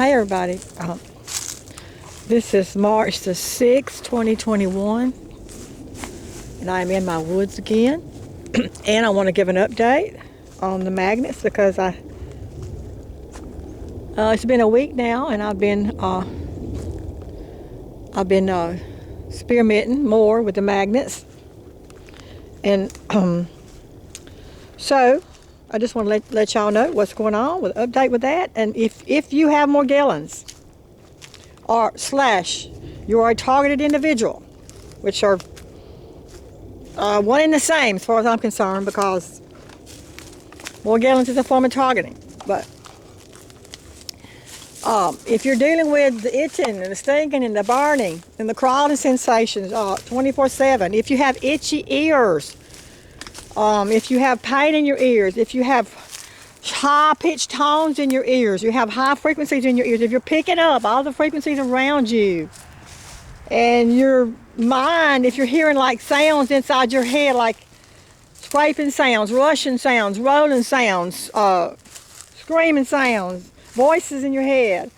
Hi everybody, this is March the 6th, 2021, and I am in my woods again, and I want to give an update on the magnets because it's been a week now, and I've been experimenting more with the magnets, and so I just want to let y'all know what's going on with update with that. And if you have Morgellons or / you are a targeted individual, which are one and the same as far as I'm concerned, because Morgellons is a form of targeting. But if you're dealing with the itching and the stinging and the burning and the crawling sensations 24/7, if you have itchy ears, if you have pain in your ears, if you have high-pitched tones in your ears, you have high frequencies in your ears, if you're picking up all the frequencies around you, and your mind, if you're hearing like sounds inside your head, like scraping sounds, rushing sounds, rolling sounds, screaming sounds, voices in your head.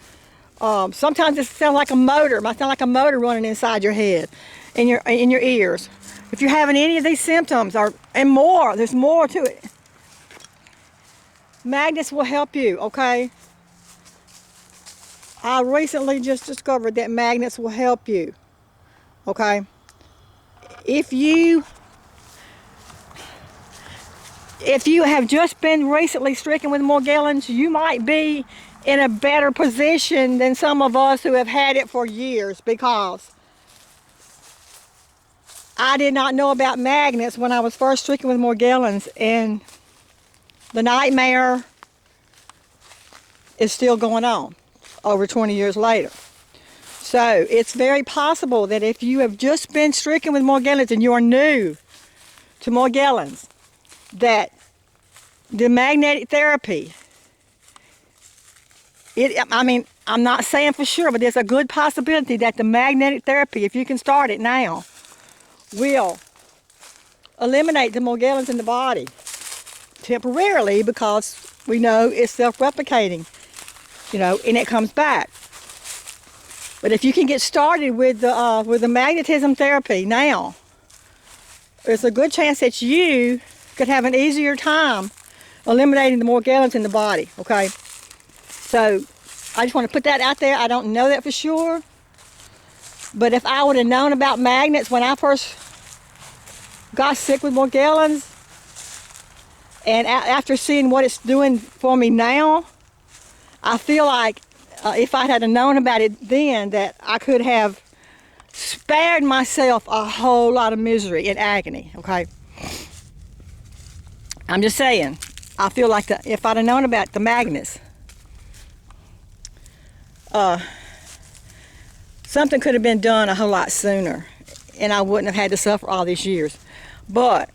Sometimes it sounds like a motor. It might sound like a motor running inside your head, in your ears. If you're having any of these symptoms, and more, there's more to it, magnets will help you, okay? I recently just discovered that magnets will help you, okay? If you have just been recently stricken with Morgellons, you might be in a better position than some of us who have had it for years, because I did not know about magnets when I was first stricken with Morgellons, and the nightmare is still going on over 20 years later. So it's very possible that if you have just been stricken with Morgellons and you are new to Morgellons, that the magnetic therapy, I'm not saying for sure, but there's a good possibility that the magnetic therapy, if you can start it now, will eliminate the Morgellons in the body temporarily, because we know it's self-replicating, and it comes back. But if you can get started with the magnetism therapy now, there's a good chance that you could have an easier time eliminating the Morgellons in the body, okay? So I just want to put that out there. I don't know that for sure, but if I would have known about magnets when I first got sick with Morgellons, and after seeing what it's doing for me now, I feel like if I had known about it then, that I could have spared myself a whole lot of misery and agony, okay? I'm just saying, I feel like if I'd have known about the magnets, something could have been done a whole lot sooner, and I wouldn't have had to suffer all these years. But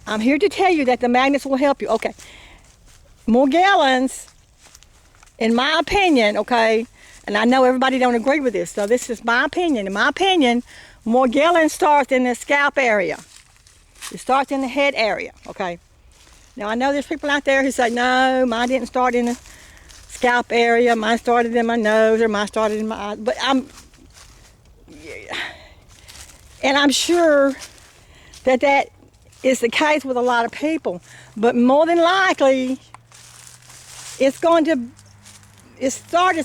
I'm here to tell you that the magnets will help you. Okay, Morgellons, in my opinion, okay, and I know everybody don't agree with this, so this is my opinion. In my opinion, Morgellons starts in the scalp area. It starts in the head area, okay? Now, I know there's people out there who say, no, mine didn't start in the scalp area, mine started in my nose, or mine started in my eyes, but I'm sure that is the case with a lot of people, but more than likely it started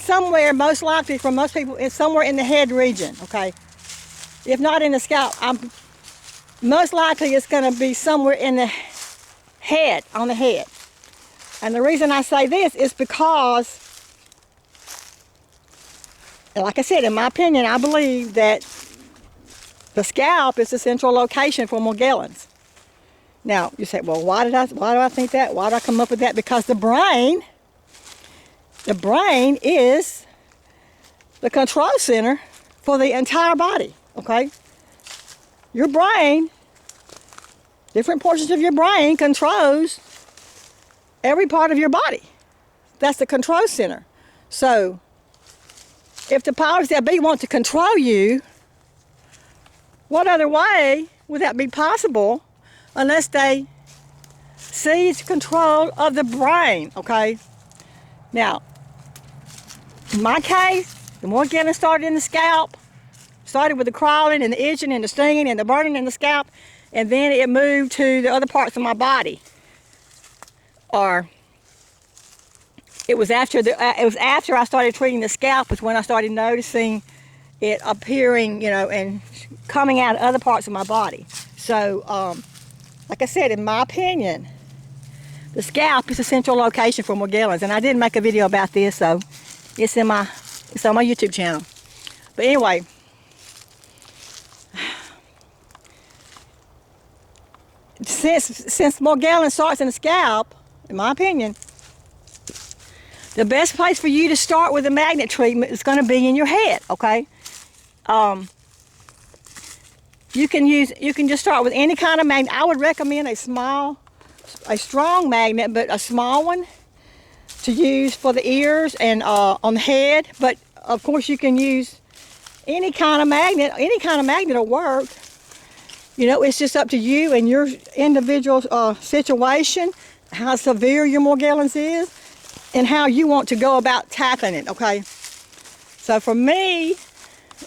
somewhere, most likely for most people, it's somewhere in the head region, okay? If not in the scalp, most likely it's going to be somewhere in the head, on the head. And the reason I say this is because, like I said, in my opinion, I believe that the scalp is the central location for Morgellons. Now, you say, well, why do I think that? Why do I come up with that? Because the brain is the control center for the entire body, okay? Your brain, different portions of your brain controls every part of your body. That's the control center. So, if the powers that be want to control you, what other way would that be possible unless they seize control of the brain, okay? Now, In my case, the Morgellons started in the scalp, started with the crawling and the itching and the stinging and the burning in the scalp, and then it moved to the other parts of my body. Or it was after I started treating the scalp was when I started noticing it appearing, you know, and coming out of other parts of my body. So, like I said, in my opinion, the scalp is a central location for Morgellons, and I did make a video about this, so it's on my YouTube channel. But anyway, since Morgellons starts in the scalp, in my opinion, the best place for you to start with a magnet treatment is going to be in your head. Okay, you can just start with any kind of magnet. I would recommend a strong magnet, but a small one to use for the ears and on the head. But of course, you can use any kind of magnet. Any kind of magnet will work. You know, it's just up to you and your individual situation, how severe your Morgellons is, and how you want to go about tackling it. Okay. So for me,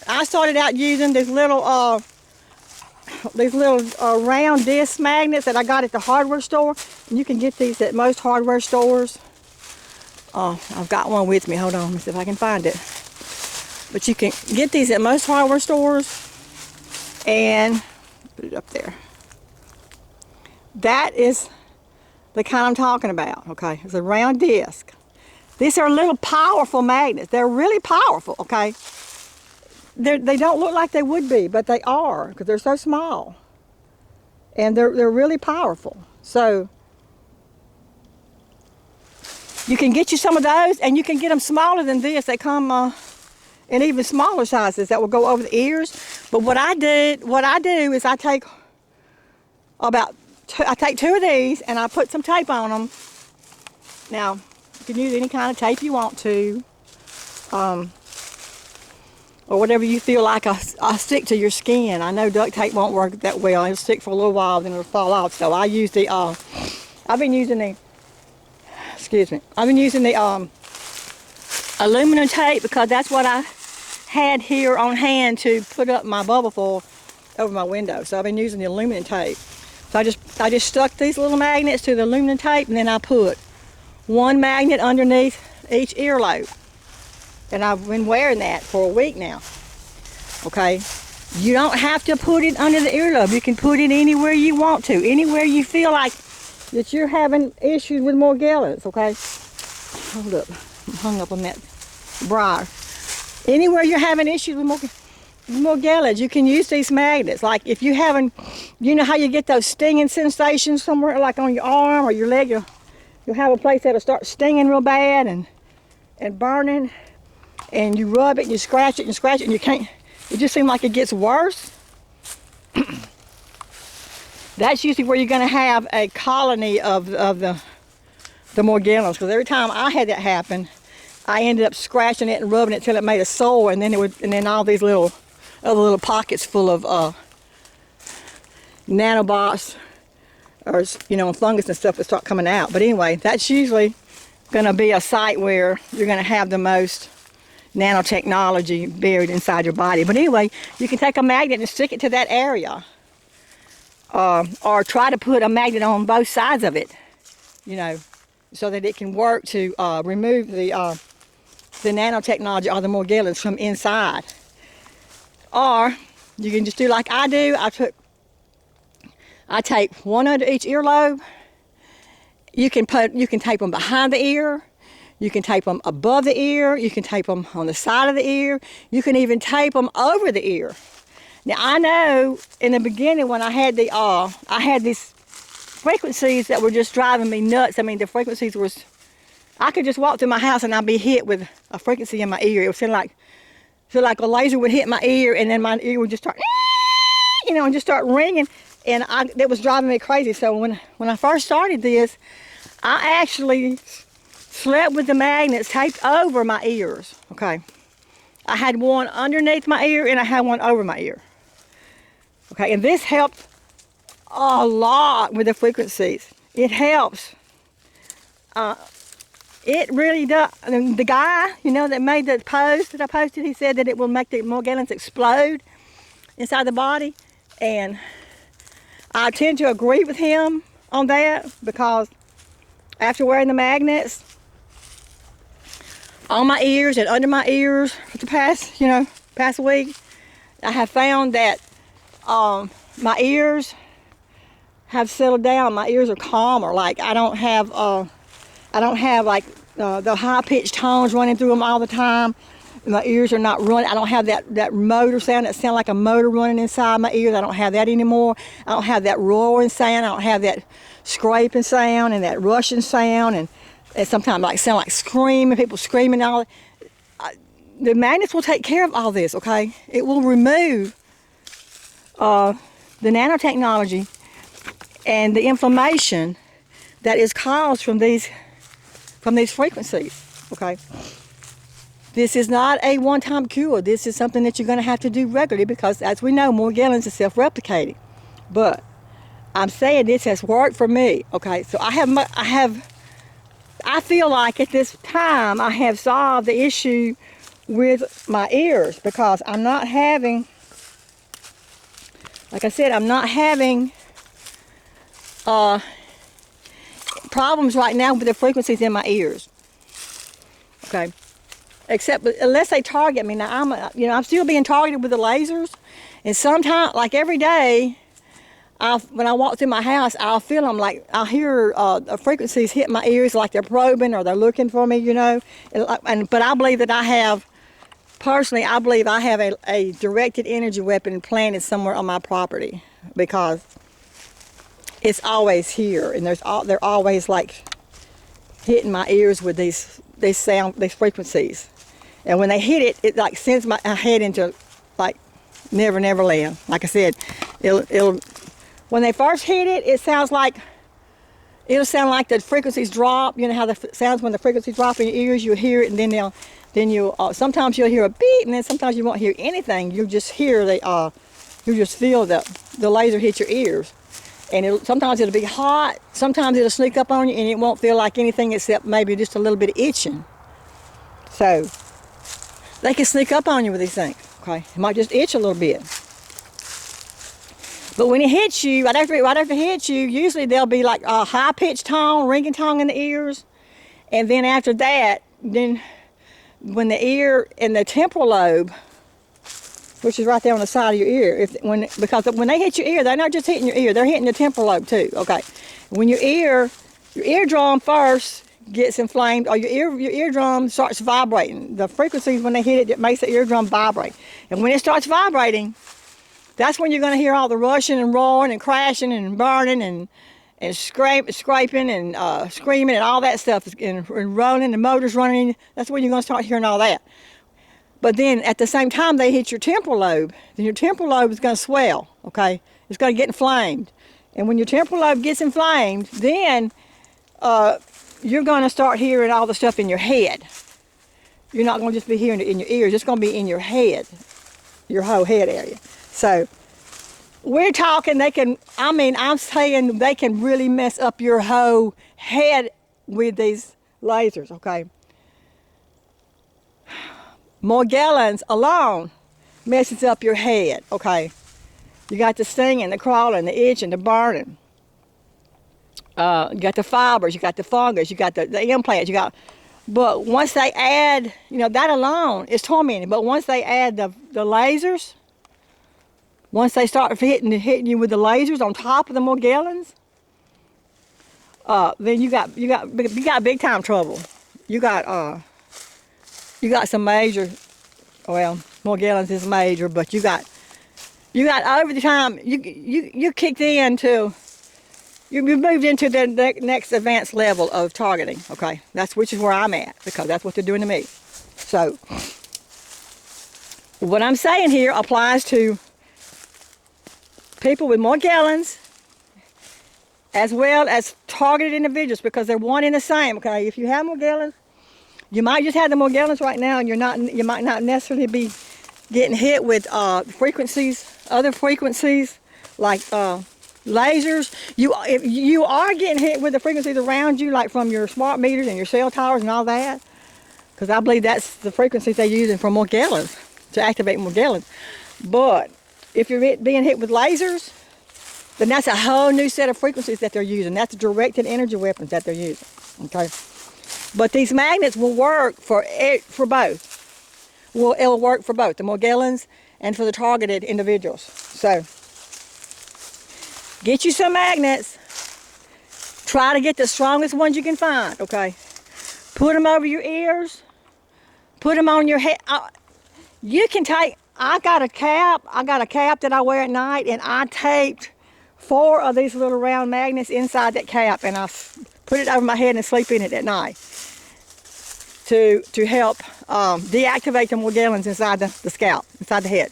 I started out using these little round disc magnets that I got at the hardware store. And you can get these at most hardware stores. I've got one with me. Hold on, let me see if I can find it. But you can get these at most hardware stores. And put it up there. That is the kind I'm talking about. Okay, it's a round disc. These are little powerful magnets. They're really powerful. Okay. They don't look like they would be, but they are because they're so small, and they're really powerful. So you can get you some of those, and you can get them smaller than this. They come in even smaller sizes that will go over the ears. But what I do is I take two of these and I put some tape on them. Now you can use any kind of tape you want to. Or whatever you feel like I'll stick to your skin. I know duct tape won't work that well. It'll stick for a little while, then it'll fall off. So I use the, I've been using the aluminum tape because that's what I had here on hand to put up my bubble foil over my window. So I've been using the aluminum tape. So I just stuck these little magnets to the aluminum tape, and then I put one magnet underneath each earlobe. And I've been wearing that for a week now. Okay? You don't have to put it under the earlobe. You can put it anywhere you want to. Anywhere you feel like that you're having issues with Morgellons. Okay? Hold up. I'm hung up on that briar. Anywhere you're having issues with Morgellons, you can use these magnets. Like if you're having, you know how you get those stinging sensations somewhere, like on your arm or your leg, you'll have a place that'll start stinging real bad and burning. And you rub it and you scratch it and scratch it and you can't, it just seems like it gets worse. That's usually where you're going to have a colony of the Morgellons, because every time I had that happen, I ended up scratching it and rubbing it till it made a sore, and then all these other little pockets full of nanobots or, you know, fungus and stuff would start coming out. But anyway, that's usually going to be a site where you're going to have the most nanotechnology buried inside your body. But anyway, you can take a magnet and stick it to that area, or try to put a magnet on both sides of it, you know, so that it can work to remove the nanotechnology or the Morgellons from inside. Or you can just do like I do. I tape one under each earlobe. You can tape them behind the ear. You can tape them above the ear. You can tape them on the side of the ear. You can even tape them over the ear. Now I know in the beginning when I had these frequencies that were just driving me nuts. I mean, the frequencies was, I could just walk through my house and I'd be hit with a frequency in my ear. It would feel like a laser would hit my ear, and then my ear would just start, you know, and just start ringing, and that was driving me crazy. So when I first started this, I actually slept with the magnets taped over my ears. Okay, I had one underneath my ear and I had one over my ear. Okay, and this helped a lot with the frequencies. It helps It really does. I mean, the guy, you know, that made the post that I posted, he said that it will make the Morgellons explode inside the body. And I tend to agree with him on that, because after wearing the magnets on my ears and under my ears for the past week, I have found that my ears have settled down. My ears are calmer. Like I don't have like the high-pitched tones running through them all the time. My ears are not running. I don't have that motor sound that sounds like a motor running inside my ears. I don't have that anymore. I don't have that roaring sound. I don't have that scraping sound and that rushing sound, and sometimes like sound like screaming, people screaming and all. The magnets will take care of all this, okay? It will remove the nanotechnology and the inflammation that is caused from these frequencies, okay? This is not a one-time cure. This is something that you're going to have to do regularly, because as we know, Morgellons is self-replicating. But I'm saying this has worked for me, okay? So I feel like at this time I have solved the issue with my ears, because I'm not having, like I said, I'm not having problems right now with the frequencies in my ears, okay? Except unless they target me. Now I'm still being targeted with the lasers, and sometimes, like every day, when I walk through my house, I'll feel them. Like I'll hear the frequencies hit my ears, like they're probing or they're looking for me, you know. But I believe that I have a directed energy weapon planted somewhere on my property, because it's always here, and they're always like hitting my ears with these frequencies. And when they hit it, it like sends my head into like Never Land. Like I said, when they first hit it, it'll sound like the frequencies drop. You know how the sounds when the frequencies drop in your ears, you'll hear it, and then sometimes you'll hear a beep, and then sometimes you won't hear anything. You'll just hear you just feel the laser hit your ears. And sometimes it'll be hot, sometimes it'll sneak up on you, and it won't feel like anything except maybe just a little bit of itching. So they can sneak up on you with these things, okay? It might just itch a little bit. But when it hits you, right after it hits you, usually there'll be like a high-pitched tone, ringing tone in the ears. And then after that, then when the ear and the temporal lobe, which is right there on the side of your ear, because when they hit your ear, they're not just hitting your ear, they're hitting the temporal lobe too, okay? When your eardrum first gets inflamed, or your eardrum starts vibrating. The frequencies, when they hit it makes the eardrum vibrate. And when it starts vibrating, that's when you're going to hear all the rushing and roaring and crashing and burning and scraping and screaming and all that stuff, and rolling, the motors running. That's when you're going to start hearing all that. But then at the same time they hit your temporal lobe, then your temporal lobe is going to swell, okay? It's going to get inflamed. And when your temporal lobe gets inflamed, then you're going to start hearing all the stuff in your head. You're not going to just be hearing it in your ears. It's going to be in your head, your whole head area. So we're talking, I'm saying they can really mess up your whole head with these lasers, okay? Morgellons alone messes up your head, okay? You got the stinging, the crawling, the itching, the burning. You got the fibers, you got the fungus, you got the implants, but once they add, that alone is tormenting. But once they add the lasers, once they start hitting you with the lasers on top of the Morgellons, then you got big time trouble. You got some major, well, Morgellons is major, but you got over the time you kicked into. You moved into the next advanced level of targeting, okay? Which is where I'm at, because that's what they're doing to me. So, what I'm saying here applies to people with Morgellons, as well as targeted individuals, because they're one and the same, okay? If you have Morgellons, you might just have the Morgellons right now, and you might not necessarily be getting hit with other frequencies, like lasers. If you are getting hit with the frequencies around you, like from your smart meters and your cell towers and all that, because I believe that's the frequencies they're using for Morgellons, to activate Morgellons. But if you're being hit with lasers, then that's a whole new set of frequencies that they're using. That's directed energy weapons that they're using. Okay. But these magnets will work for both. It'll work for both the Morgellons and for the targeted individuals. So get you some magnets. Try to get the strongest ones you can find. Okay. Put them over your ears. Put them on your head. You can take. I got a cap that I wear at night, and I taped 4 of these little round magnets inside that cap, and I put it over my head and sleep in it at night to help deactivate the Morgellons inside the scalp, inside the head.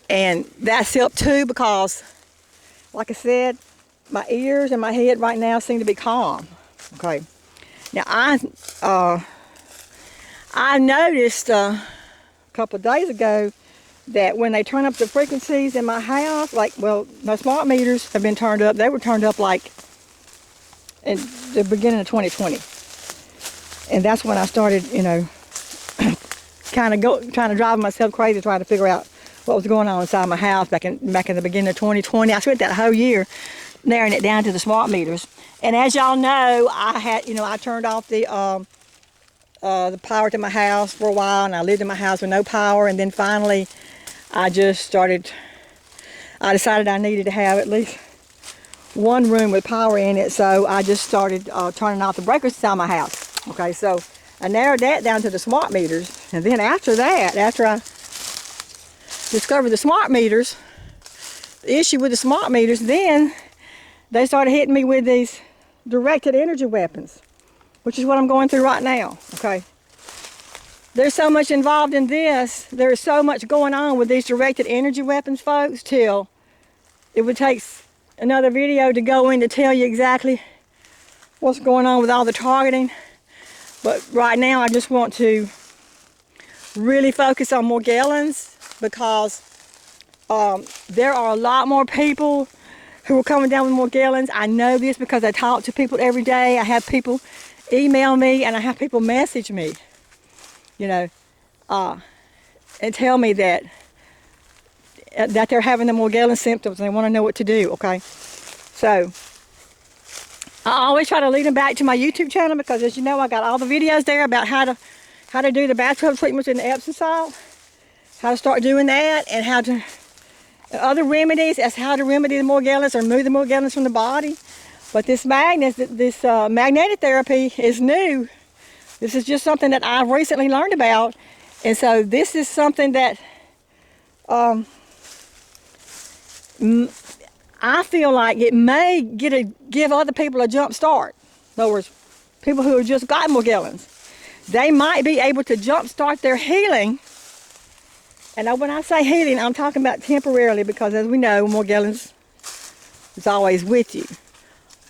And that's helped too, because, like I said, my ears and my head right now seem to be calm. Okay. Now I noticed a couple of days ago that when they turn up the frequencies in my house, like, well, my smart meters have been turned up. They were turned up like in the beginning of 2020. And that's when I started, you know, trying to drive myself crazy, trying to figure out what was going on inside my house back in the beginning of 2020. I spent that whole year narrowing it down to the smart meters. And as y'all know, I turned off the power to my house for a while, and I lived in my house with no power, and then finally I decided I needed to have at least one room with power in it, so I just started turning off the breakers inside my house. Okay, so I narrowed that down to the smart meters, and then after that, after I discovered the smart meters, the issue with the smart meters, then they started hitting me with these directed energy weapons, which is what I'm going through right now. Okay. There's so much involved in this. There's so much going on with these directed energy weapons, folks, till it would take another video to go in to tell you exactly what's going on with all the targeting. But right now I just want to really focus on Morgellons, because there are a lot more people who are coming down with Morgellons. I know this because I talk to people every day. I have people email me, and I have people message me, you know, and tell me that they're having the Morgellon symptoms and they want to know what to do. Okay, so I always try to lead them back to my YouTube channel, because, as you know, I got all the videos there about how to do the bathtub treatments in the Epsom salt, how to start doing that, and how to other remedies as how to remedy the Morgellons or remove the Morgellons from the body. But this magnetic therapy is new. This is just something that I've recently learned about. And so this is something that I feel like it may give other people a jump start. In other words, people who have just got Morgellons, they might be able to jump start their healing. And when I say healing, I'm talking about temporarily, because, as we know, Morgellons is always with you.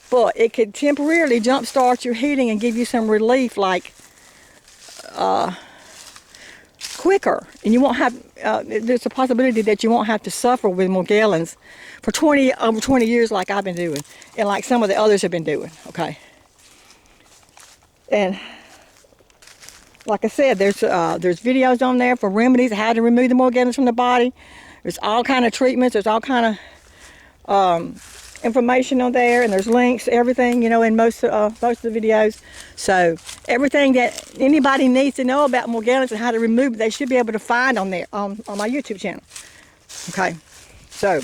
But it could temporarily jumpstart your healing and give you some relief, like quicker. And you won't have, there's a possibility that you won't have to suffer with Morgellons for over 20 years like I've been doing, and like some of the others have been doing, okay? And like I said, there's videos on there for remedies, how to remove the Morgellons from the body. There's all kind of treatments. There's all kind of information on there, and there's links, everything, you know, in most of the videos. So everything that anybody needs to know about Morgellons and how to remove it, they should be able to find on there on my YouTube channel. Okay, so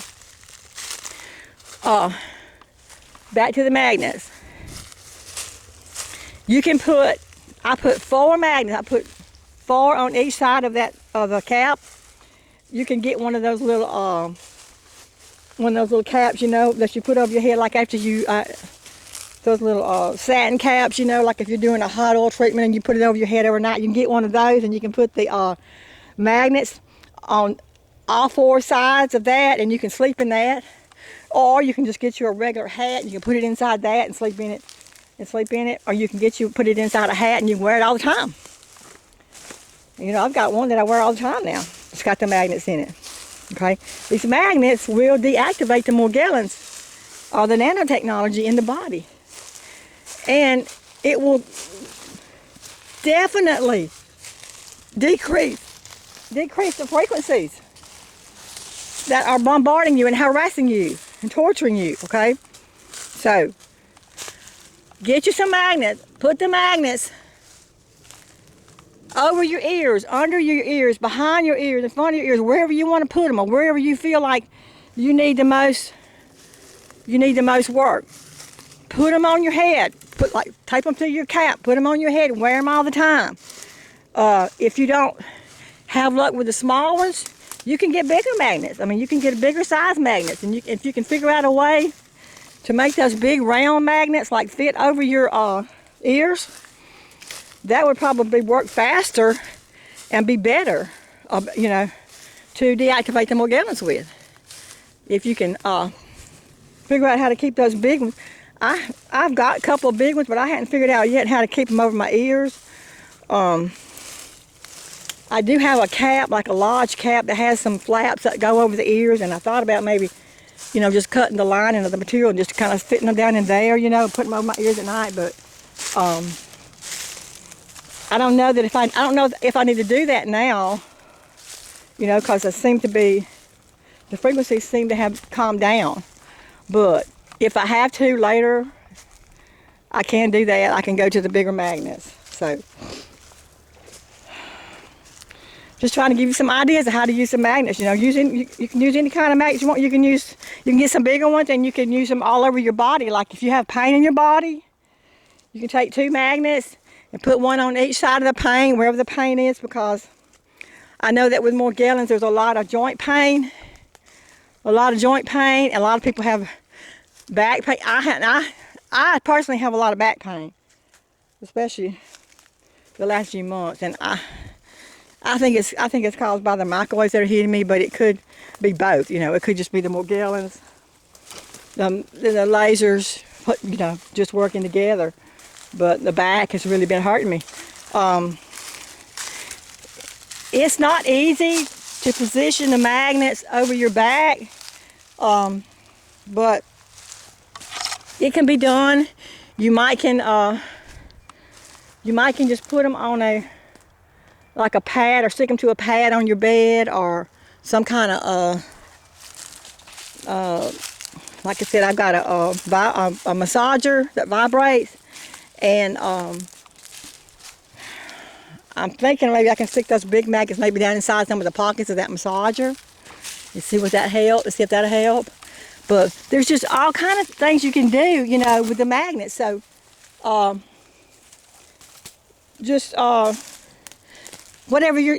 back to the magnets. You can I put 4 magnets. I put 4 on each side of the cap. You can get one of those little caps, you know, that you put over your head, like after you those little satin caps, you know, like if you're doing a hot oil treatment and you put it over your head overnight. You can get one of those, and you can put the magnets on all 4 sides of that, and you can sleep in that. Or you can just get you a regular hat, and you can put it inside that and sleep in it. Or you can put it inside a hat, and you can wear it all the time. You know, I've got one that I wear all the time now. It's got the magnets in it. Okay, these magnets will deactivate the Morgellons the nanotechnology in the body. And it will definitely decrease the frequencies that are bombarding you and harassing you and torturing you, okay? So, get you some magnets. Put the magnets over your ears, under your ears, behind your ears, in front of your ears, wherever you want to put them, or wherever you feel like you need the most work. Put them on your head. Tape them to your cap. Put them on your head and wear them all the time. If you don't have luck with the small ones, you can get bigger magnets. I mean, you can get bigger size magnets, and if you can figure out a way to make those big round magnets like fit over your ears, that would probably work faster and be better, you know, to deactivate the Morgellons with. If you can figure out how to keep those big ones. I've got a couple of big ones, but I hadn't figured out yet how to keep them over my ears. I do have a cap, like a large cap that has some flaps that go over the ears, and I thought about maybe, you know, just cutting the lining of the material and just kind of fitting them down in there, you know, putting them over my ears at night. But I don't know that I don't know if I need to do that now, you know, because the frequencies seem to have calmed down. But if I have to later, I can do that. I can go to the bigger magnets. So, just trying to give you some ideas of how to use the magnets. You know, you can use any kind of magnets you want. You can get some bigger ones, and you can use them all over your body. Like if you have pain in your body, you can take 2 magnets and put one on each side of the pain, wherever the pain is, because I know that with Morgellons, there's a lot of joint pain. A lot of people have back pain. I personally have a lot of back pain, especially the last few months, and I think it's caused by the microwaves that are hitting me, but it could be both. You know, it could just be the Morgellons, the lasers, you know, just working together. But the back has really been hurting me. It's not easy to position the magnets over your back, but it can be done. You might can just put them on like a pad, or stick them to a pad on your bed, or some kind of like I said, I've got a massager that vibrates, and I'm thinking maybe I can stick those big magnets maybe down inside some of the pockets of that massager and see what that help. See if that'll help. But there's just all kind of things you can do, you know, with the magnets. So whatever your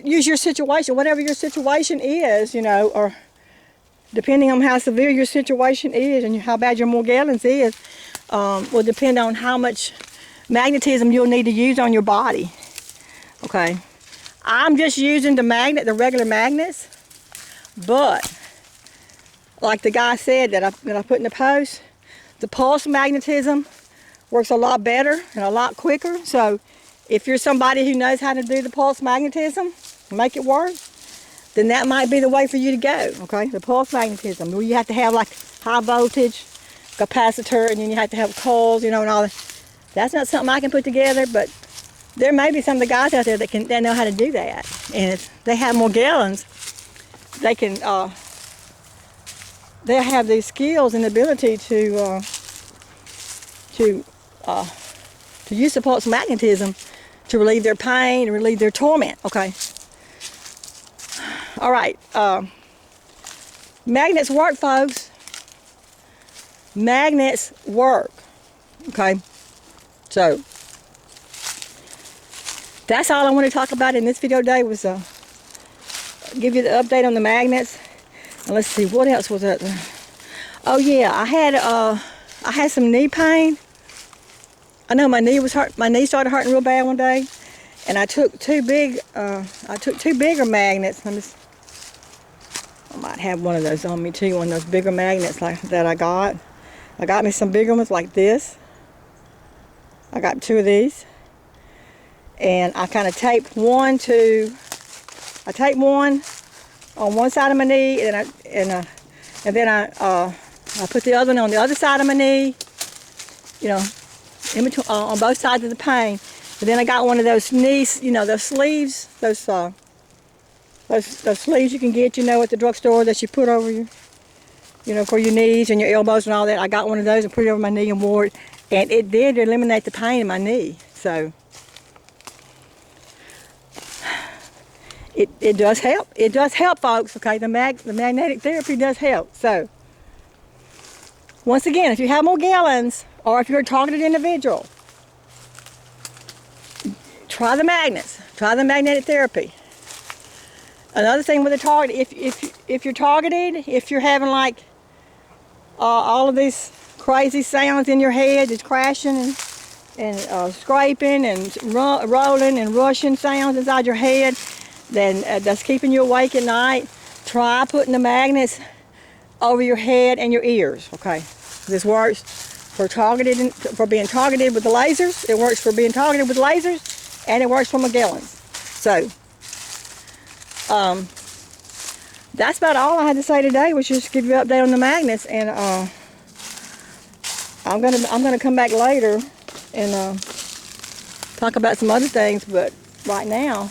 situation is, you know, or depending on how severe your situation is and how bad your Morgellons is, will depend on how much magnetism you'll need to use on your body. Okay, I'm just using the regular magnets, but like the guy said that I put in the post, the pulse magnetism works a lot better and a lot quicker. So if you're somebody who knows how to do the pulse magnetism, make it work, then that might be the way for you to go, okay? The pulse magnetism, where you have to have like high voltage capacitor, and then you have to have Culls, you know, and all that. That's not something I can put together, but there may be some of the guys out there that know how to do that. And if they have Morgellons, they can, they have these skills and ability to use the pulse magnetism to relieve their pain and relieve their torment, okay? All right, magnets work, folks. Magnets work, okay? So, that's all I want to talk about in this video today, was give you the update on the magnets. And let's see, what else was that? Oh yeah, I had some knee pain. I know my knee was hurt. My knee started hurting real bad one day, and I took two bigger magnets. I might have one of those on me too, one of those bigger magnets like that I got. I got me some bigger ones like this. I got 2 of these, and I kind of taped one on one side of my knee, and then I I put the other one on the other side of my knee, you know, in between, on both sides of the pain. But then I got one of those knees, you know, those sleeves, those sleeves you can get, you know, at the drugstore that you put over you know, for your knees and your elbows and all that. I got one of those and put it over my knee and wore it, and it did eliminate the pain in my knee. So it does help. It does help, folks. Okay, the magnetic therapy does help. So once again, if you have Morgellons or if you're a targeted individual, try the magnets. Try the magnetic therapy. Another thing with the target, if you're targeted, if you're having like all of these crazy sounds in your head, just crashing and scraping and rolling and rushing sounds inside your head, then that's keeping you awake at night, try putting the magnets over your head and your ears. Okay, this works for being targeted with the lasers. It works for being targeted with lasers, and it works for Morgellons. So that's about all I had to say today, was just give you an update on the magnets. And I'm gonna come back later and talk about some other things, but right now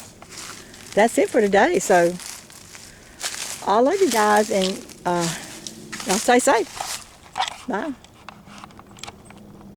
that's it for today. So I love you guys, and y'all stay safe. Bye.